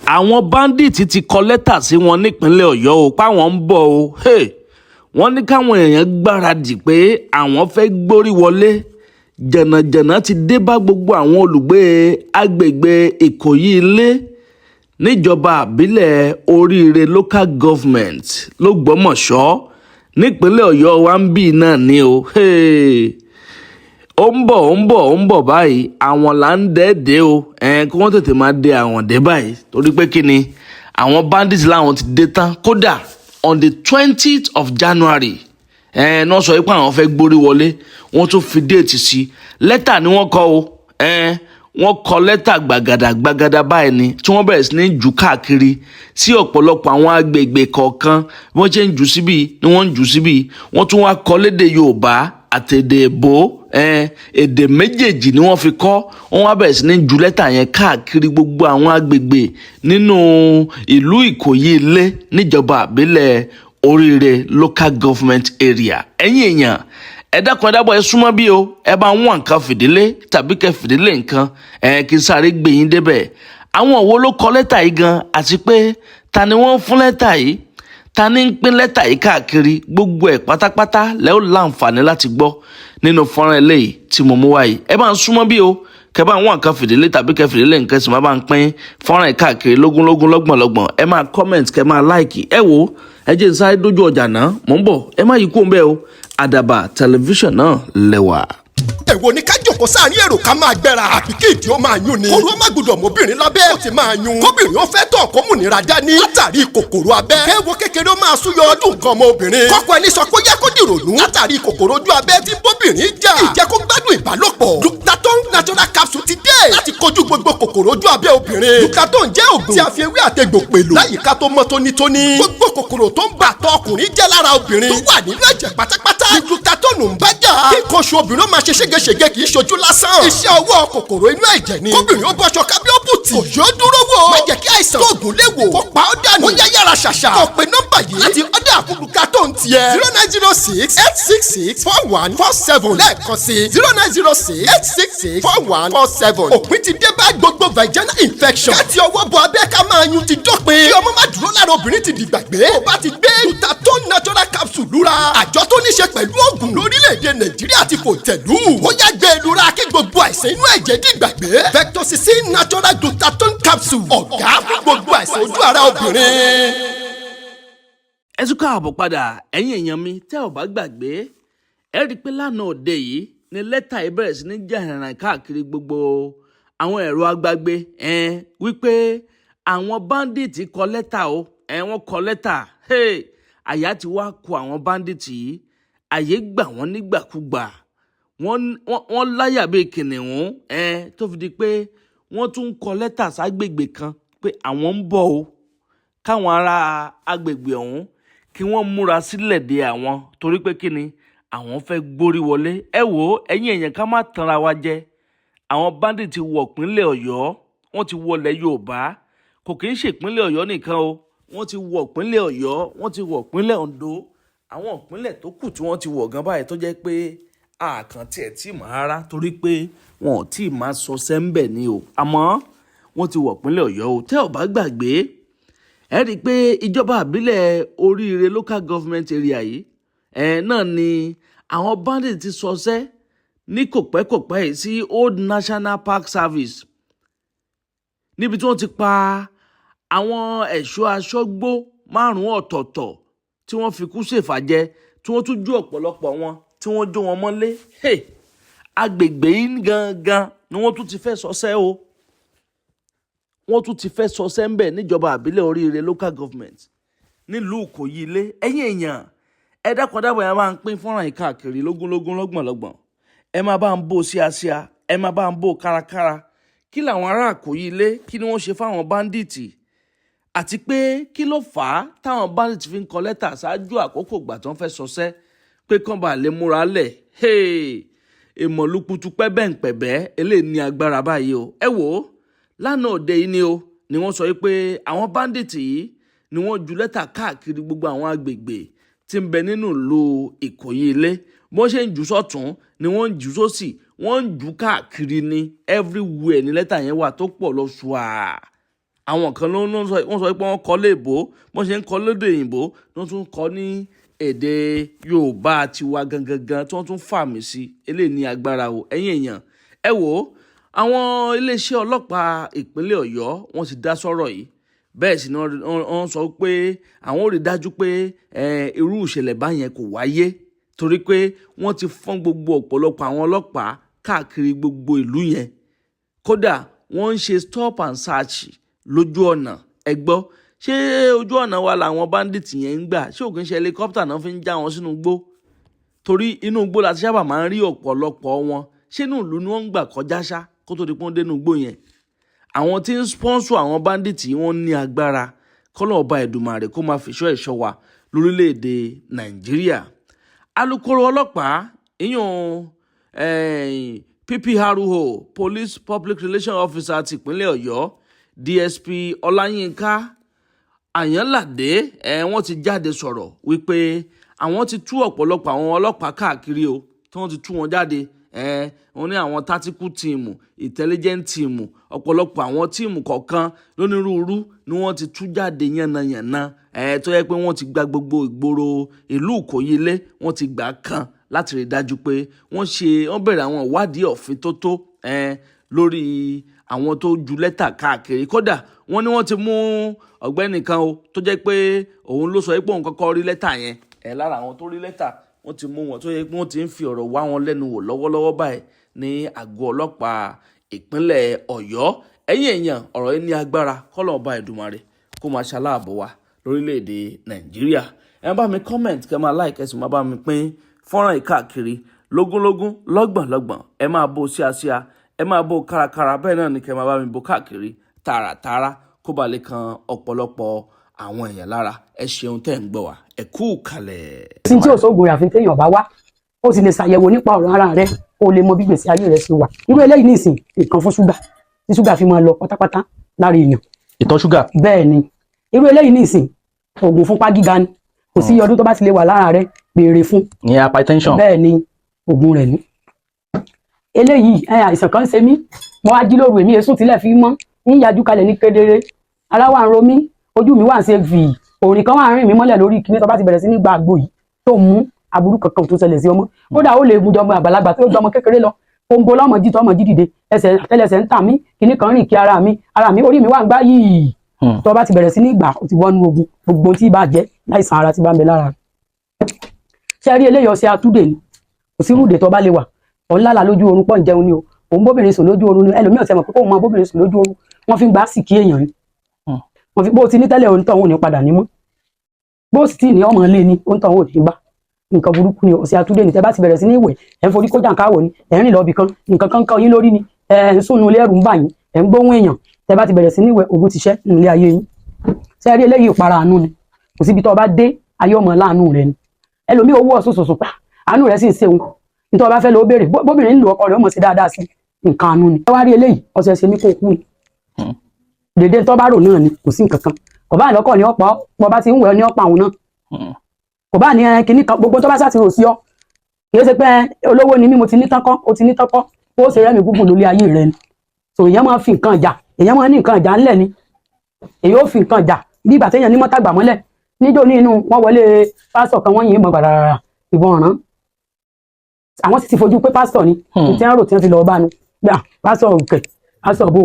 àwọn bandit ti kọ lẹ́tà sí wọn nípínlẹ̀ Ọ̀yọ́ o páwọn ń bọ̀ o wọ́n ní káwọn èèyàn gbáradì pé àwọn fẹ́ gbórí wọlé jẹ̀nàjẹ̀nà ti dé bá gbogbo àwọn olùgbé agbègbè Ikoyi ilé níjọba àbílẹ̀ oríire local government l'Ógbómọ̀ṣọ́ nípínlẹ̀ Ọ̀yọ́ wa ń bì náà ni o ó ń bọ̀ báyìí àwọn là ń dẹ́ẹ̀dẹ́ o kí wọ́n tètè máa dé àwọn dé báyìí torí pé kí ni àwọn bandits làwọn ti dé tán kódà on the 20th of January náà sọ pé àwọn fẹ́ gbórí wọlé wọ́n tún fi déètì sí lẹ́tà ni wọ́n kọ o wọ́n kọ lẹ́tà gbàgàdà báyìí ni tí wọ́n bẹ̀rẹ̀ sí ní jù káàkiri sí ọ̀pọ̀lọpọ̀ àwọn agbègbè kọ̀ọ̀kan bí wọ́n ṣe ń jù síbi ni wọ́n ń jù síbi wọ́n tún wá kọ lédè Yorùbá àtèdè èbó èdè méjèèjì ni wọ́n fi kọ́ wọ́n wá bẹ̀rẹ̀ sí ní ju lẹ́tà yẹn káàkiri gbogbo àwọn agbègbè nínú ìlú Ìkòyí ilé níjọba àbílẹ̀ oríire local government area. ẹ̀yin èèyàn ẹ dákun ẹ dábọ̀ ẹ súnmọ́ bí o ẹ bá ń wọ̀n nǹkan fìdílé tàbí kẹ́ fìdílé nǹkan kí n sáré gbé yín débẹ̀. àwọn wo ló kọ lẹ́tà yìí gan àti pé ta ni wọ́n fún lẹ́tà yìí ta ni ń pín lẹ́tà yìí káàkiri gbogbo ẹ̀ pátápátá lẹ́ ó láǹfààní láti gbọ́ nínú fọ́nrán eléyìí tí mo mú wáyé. ẹ bá ń súnmọ́ bí o kẹ́ bá ń wọ̀n nǹkan fìdílé tàbí kẹ́ fìdílé nǹkan sì máa bá ń pín fọ́nrán yìí káàkiri lógúnlógún lọ́gbọ̀nlọ́gbọ̀n ẹ máa comment kẹ́ máa like ẹ wò ẹ jẹ́ n sáré dójú ọjà náà mò ń bọ̀ ẹ má yí kó ń bẹ́ o Àdàbà tẹlifíṣàn náà lẹ́wà. èwo ni ká jòkó sáàrin èrò ká máa gbẹ́ra àbí kí ìdí ó máa yún ni. kòrò má gbọdọ̀ mọ́bìnrin lábẹ́ ó ti máa yún. kóbìnrin ó fẹ́ tọ̀ kó múnira dání. látàrí kòkòrò abẹ́. kéwo kékeré ó máa súyọ ọdún nǹkan ọmọ obìnrin. kọ́kọ́ ẹni sọ pé ó yẹ kó dìrònú. látàrí kòkòrò ojú abẹ́ tí bóbìnrin jà. ìjẹ́ kó gbádùn ìbálòpọ̀. Glutathione natural capsule ti dé. láti kojú gbogbo kòkòrò ojú abẹ́ obìnrin. Glutathione jẹ́ òògùn tí a fi ewé àtegbò pèlò. láyìíká tó mọ́ tónítóní. gbogbo kòkòrò tó ń bà tọ́ ọkùnrin jẹ́ lára obìnrin. tó wà nínú ẹ̀jẹ̀ pátápátá. ni Glutathione ń bá jà. kí nǹkan oṣù obìnrin ó máa ṣe ségesège kì í ṣojú lásán. iṣẹ́ ọwọ́ kòkòrò inú ẹ̀jẹ̀ ni. kóbìnrin ó bọ́ṣọ kábí ó bùtì. òjò dúró wò. má jẹ́ kí àìsàn tó ògùn lè wò. kó pa ọ́ dànù. ó yá yára ṣàṣà. kó pe nọ́mbà yìí. láti ọ̀dà Glutathione tiẹ̀. 0906-866-4147. lẹ́ẹ̀kan sí 0906-866-4147. òpin ti dé bá gbogbo vaginal infection. káti ọwọ́ bọ abẹ́ ká máa yún ti dópin. kí ọmọ má dúró lára obìnrin ti di gbàgbé. tó bá ti gbé Glutathione natural capsule lura. àjọ tó ní ṣe pẹ̀lú òògùn lórílẹ̀‐èdè Nàìjíríà ti fò tẹ̀lú. ó yá gbé lura kí gbogbo àìsàn inú ẹ̀jẹ̀ di gbàgbé. Vectocin natural Glutathione capsule. ọ̀gá fún gbogbo àìsàn ojú ara obìnrin. ẹ tún káàbọ̀ padà ẹ̀yin èèyàn mi tẹ́ ò bá gbàgbé ẹ rí i pé lánàá òde yìí ni lẹ́tà yìí bẹ̀rẹ̀ sí ní jà ìrìnrìn káàkiri gbogbo àwọn ẹ̀rọ agbágbé wípé àwọn bandit kọ lẹ́tà o wọ́n kọ lẹ́tà àyà ti wá kó àwọn bandit yìí àyè gbà wọ́n nígbàkúgbà wọ́n láyà bíi kìnìún tó fi di pé wọ́n tún kọ lẹ́tà ságbègbè kan pé àwọn ń bọ̀ o káwọn ará agbègbè ọ̀hún kí wọ́n múra sílẹ̀ de àwọn torí pé kí ni àwọn fẹ́ gbórí wọlé. ẹ wò ó ẹ̀yin èèyàn ká má tanra wa jẹ àwọn bandit ti wọ ìpínlẹ̀ Ọ̀yọ́ wọ́n ti wọlẹ̀ Yorùbá kò kì í ṣe ìpínlẹ̀ Ọ̀yọ́ nìkan o wọ́n ti wọ ìpínlẹ̀ Ọ̀yọ́ wọ́n ti wọ ìpínlẹ̀ Oǹdó àwọn ìpínlẹ̀ tó kù tí wọ́n ti wọ̀ gan báyìí tó jẹ́ pé àkàntì ẹ̀ tí mà rárá torí pé wọn ò tí ì máa sọ sẹ́ńbẹ̀ ni o àmọ́ wọ́n ti wọ ìpínlẹ̀ Ọ̀yọ́ o tẹ́ ò bá gbàgbé ẹ rí i pé ìjọba àbílẹ̀ oríire local government area yìí náà ni àwọn bandit ti sọsẹ́ ní kòpẹ́kòpẹ́ yìí sí Old National Park Service níbi tí wọ́n ti pa àwọn ẹ̀ṣọ́ aṣọ́gbó 5 ọ̀tọ̀ọ̀tọ̀ tí wọ́n fi kú ṣèfàjẹ tí wọ́n tún jó ọ̀pọ̀lọpọ̀ wọn tí wọ́n jó wọn mọ́lé agbègbè yìí gangan ni wọ́n tún ti fẹ́ sọsẹ́ o wọ́n tún ti fẹ́ sọsẹ́ ń bẹ̀ níjọba àbílẹ̀ oríire local government nílùú Ìkòyí ilé ẹ̀yin èèyàn ẹ dákun dábọ̀ ẹ máa ń pín fọ́nrán yìí káàkiri lógúnlógún lọ́gbọ̀nlọ́gbọ̀n ẹ máa bá ń bò síasíá ẹ máa bá ń bò kárakára kí làwọn ará Ìkòyí ilé kí ni wọ́n ṣe fáwọn báńdíìtì àti pé kí ló fà á táwọn báńdíìtì fi ń kọ lẹ́tà ṣáájú àkókò ìgbà tó ń fẹ́ sọsẹ́ pé kán bá lè múra lẹ̀ èmọ̀lúkutu pẹ́bẹ́ǹpẹ̀bẹ́ eléyìí ní agbára báyìí o ẹ wò ó lánàá òde yìí ni o ni wọ́n sọ pé àwọn báńdíìtì yìí ni wọ́n ju lẹ́tà káàkiri gbogbo àwọn agbègbè tí ń bẹ nínú ìlú Ìkòyí ilé bó ṣe ń jù sọ́tún ni wọ́n ń jù sósì wọ́n ń jù káàkiri ní everywhere ní lẹ́tà yẹn wà tó pọ̀ lọ ṣùà àwọn kan wọ́n sọ pé wọ́n kọ́ léèbó wọ́n ṣe ń kọ́ lédè òyìnbó wọ́n tún kọ́ ní èdè Yorùbá tiwa gangan tí wọ́n tún fàmì sí eléyìí ní agbára o ẹ̀yin èèyàn ẹ wò ó àwọn iléeṣẹ́ ọlọ́pàá ìpínlẹ̀ Ọ̀yọ́ wọ́n ti dá sọ́rọ̀ yìí bẹ́ẹ̀ sì ni wọ́n sọ pé àwọn ò rí dájú pé irú ìṣẹ̀lẹ̀ báyẹn kò wáyé torí pé wọ́n ti fọ́n gbogbo ọ̀pọ̀lọpọ̀ àwọn ọlọ́pàá káàkiri gbogbo ìlú yẹn kódà wọ́n ń ṣe stop and search lójú ọ̀nà ẹ gbọ́ ṣé ojú ọ̀nà wa làwọn bandit yẹn ń gbà ṣé òkè ń ṣe helicopter náà fi ń já wọn sínú igbó torí inú igbó la ti sábà máa ń rí ọ̀pọ̀lọpọ̀ wọn ṣé inú ìlú ni wọ́n ń gbà kọjá ṣá kó tó di pọ́n dénú igbó yẹn àwọn tí ń sponsor àwọn bandit yìí wọ́n ní agbára kọ́lọ́ ọba Èdùmàrè kó máa fìṣọ́ ẹ̀ṣọ́ wa lórílẹ̀‐èdè Nàìjíríà alukoro ọlọ́pàá ìyún PPRO Police Public Relations Officer ti ìpínlẹ̀ Ọ̀yọ́ DSP Ọláyínká Àyànládé wọ́n ti jáde sọ̀rọ̀ wípé àwọn ti tú ọ̀pọ̀lọpọ̀ àwọn ọlọ́pàá káàkiri o tí wọ́n ti tú wọn jáde wọ́n ní àwọn tactical team intelligent team ọ̀pọ̀lọpọ̀ àwọn tíìmù kọ̀ọ̀kan lónírúurú ni wọ́n ti tú jáde yànnàyànnà tó yẹ pé wọ́n ti gba gbogbo ìgboro ìlú Ìkòyí lé wọ́n ti gbà kan láti rí dájú pé wọ́n bẹ̀rẹ̀ àwọn ìwádìí òfin tó lórí àwọn tó ju lẹ́tà káàkiri kódà wọ́n ní wọ́n ti mú ọ̀gbẹ́ni kan o tó jẹ́ pé òun ló sọ pé òun kọ́kọ́ rí lẹ́tà yẹn lára àwọn tó rí lẹ́tà wọ́n ti mú wọn tó yẹ pé wọ́n ti ń fi ọ̀rọ̀ wá wọn lẹ́nu wò lọ́wọ́lọ́wọ́ báyìí ní àgọ́ ọlọ́pàá ìpínlẹ̀ Ọ̀yọ́ ẹ̀yin èèyàn ọ̀rọ̀ yìí ní agbára kọ́lọ̀ ọba Èdùmàrè kó máa ṣaláàbò wa lórílẹ̀‐èdè Nàìjíríà ẹ bá mi comment kẹ́ máa like ẹ sì máa bá mi pín fọ́nrán ìkáàkiri lógúnlógún lọ́gbọ̀nlọ́gbọ̀n ẹ máa bó síasíá ẹ máa bó kárakára bẹ́ẹ̀ náà ni kẹ́ máa bá mi bó káàkiri tààràtààrà kó ba lè kan ọ̀pọ̀lọpọ̀ àwọn èèyàn lára ẹ ṣeun tẹ́ ń gbọ́ wa ẹ kú kalẹ̀. sin tí òṣogbo àfi téèyàn bá wá ó sì lè ṣàyẹ̀wò nípa ọ̀rọ̀ ara rẹ ó lè mọ bí gbèsè ayé rẹ ṣe wà irú eléyìí nìsín nǹkan fún ṣúgà tí ṣúgà fi máa lọ pátápátá lára èèyàn. ìtọ̀ ṣúgà. bẹ́ẹ̀ ni irú eléyìí nìsín oògùn fúnpá gíga ni kò sí ọdún tó bá ti lè wà lára rẹ béèrè fún. ní hypertension. bẹ́ẹ̀ ni oògùn rẹ̀ ní. eléyìí àìsàn kan ṣe mí mo wá jí lóru èmi èsùn tilẹ̀ fi mọ́ ń yájú kalẹ̀ ní kedere ara wà ń ro mí ojú mi wà ń ṣe fì òrìn kan wà ń rìn mí mọ́lẹ̀ lórí kíní tó bá ti bẹ̀rẹ̀ sí ní gbàgbó yìí tó mú aburú kankan tó ṣẹlẹ̀ sí ọmọ kódà ó lè gun jọmọ àgbàlagbà tó jọmọ kékeré lọ pombo lọmọ jí tọmọ jí dìde ẹsẹ̀ àtẹ́lẹsẹ̀ ń tà mí kíní kan rìn kí ara mi orí mi wà ń gbá yìí tó bá ti bẹ̀rẹ̀ sí ní gbà ó ti wọnú ogun gbogbo tí bá jẹ́ láìsàn ara tí bá ń bẹ lára ṣe rí eléyìí ọṣẹ atúndè ni kò sí rúdè tó bá lè wà ọ̀nlálà lójú oorun pọ̀ ń jẹun ni o òun bóbìnrin sùn lójú oorun ni ẹlòmíì ọ̀sẹ̀ mọ̀ pé kóun máa bóbìnrin sùn lójú oorun wọ́n fi ń gbà síkì èèyàn ni wọ́n fi bó ti ní tẹ́lẹ̀ òun tán òun ní padà ní mọ́ bó sì tí ní ọmọ ilé ni òun tán òun ní gbà nǹkan burúkú ni ọ̀sẹ̀ àtúndé ni tẹ́ bá ti bẹ̀rẹ̀ sí ní ìwẹ̀ ẹ̀ ń forí kó jàǹkáwọ̀ ni ẹ̀ ń rìn lọ́ọ̀bì kan nǹkan kan kan yín lórí ni ẹ̀ ń sùn nílé ẹ̀rù ń bà yín ẹ̀ ń gbóhùn èèyàn tẹ́ bá ti bẹ̀rẹ̀ sí ní ìwẹ̀ ogun ti ṣẹ́ nílé ayé yín ṣe rí eléyìí ìpara àánú ni kò síbi tó bá dé ayé ọmọ láàánú rẹ ni ẹlòmíì owó ọ̀sọ̀sọ̀sọ̀ pa àánú rẹ sì ń ṣeun nítorí bá fẹ́ lọ béèrè bóbìnrin ń lo ọkọ rẹ ọmọ sí dáadáa sí nǹkan àánú ni ẹ wá rí eléyìí ọ̀sẹ̀ ṣe mí kó kú ni dèdè tó bá rò náà ni kò sí nǹkan kan kò bá lọ́kọ̀ ní ọ̀pá bọ́ bá ti ń wẹ̀ ní ọ̀pá òun náà kò bá ní kinní kan gbogbo tó bá sàtìrò sí ọ kì í ṣe pé olówó ni mí mo ti ní tánkọ́ o ti ní tánkọ́ ó ṣe rẹ́mi gúngùn lórí ayé rẹ ni so èèyàn máa fi nǹkan jà èèyàn máa ní nǹkan jà ńlẹ̀ ni èèyàn ó fi nǹkan jà bí ìgbà téèyàn ní mọ́tàgbà mọ́lẹ̀ níjó ní inú wọn wọlé pásítọ̀ kan wọ́n yìn mọ́ gbàràrà ìbọn ọ̀ràn àwọn sì ti fojú pé pásítọ̀ ni tí wọ́n rò tí wọ́n fi lọ́ọ́ bá nu gbà pásítọ̀ òkè pásítọ̀ bò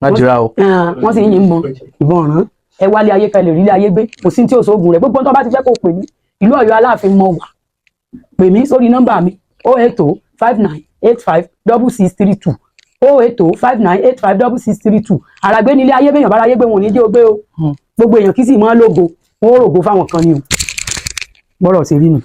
wọ́n sì yìn mọ́ ìbọn ọ̀ràn ẹ wálé ayé kalẹ̀ rí ilé ayé gbé kò sí tí ò sóògùn rẹ̀ gbogbo tó bá ti fẹ́ kó pè mí ìlú Ọ̀yọ́ Aláàfin mọ wà pè mí sórí nọ́mbà mi 08059856632 08059856632 àràgbé nílé ayé béèyàn bára ayé gbé wọn ò ní jẹ́ ogbé o gbogbo èèyàn kì í sì máa lógo wọn ó rògo fáwọn kan ni o gbọ́dọ̀ sí rí ni.